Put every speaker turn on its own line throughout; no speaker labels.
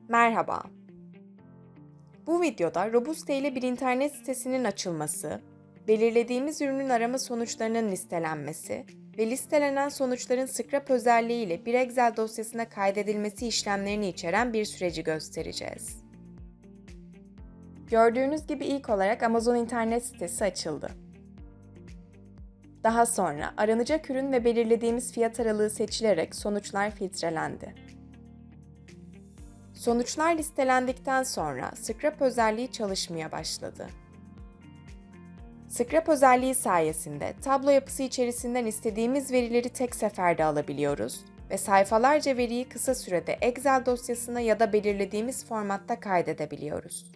Merhaba. Bu videoda Robuste ile bir internet sitesinin açılması, belirlediğimiz ürünün arama sonuçlarının listelenmesi ve listelenen sonuçların scrap özelliği ile bir Excel dosyasına kaydedilmesi işlemlerini içeren bir süreci göstereceğiz. Gördüğünüz gibi ilk olarak Amazon internet sitesi açıldı. Daha sonra aranacak ürün ve belirlediğimiz fiyat aralığı seçilerek sonuçlar filtrelendi. Sonuçlar listelendikten sonra scrap özelliği çalışmaya başladı. Scrap özelliği sayesinde tablo yapısı içerisinden istediğimiz verileri tek seferde alabiliyoruz ve sayfalarca veriyi kısa sürede Excel dosyasına ya da belirlediğimiz formatta kaydedebiliyoruz.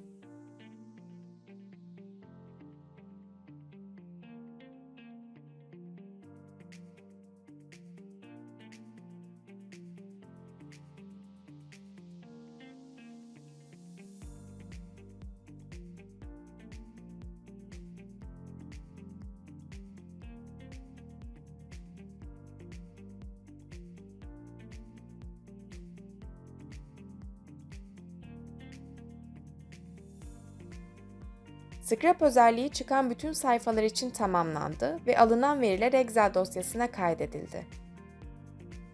Scrap özelliği çıkan bütün sayfalar için tamamlandı ve alınan veriler Excel dosyasına kaydedildi.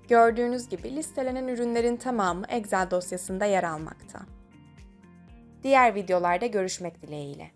Gördüğünüz gibi listelenen ürünlerin tamamı Excel dosyasında yer almakta. Diğer videolarda görüşmek dileğiyle.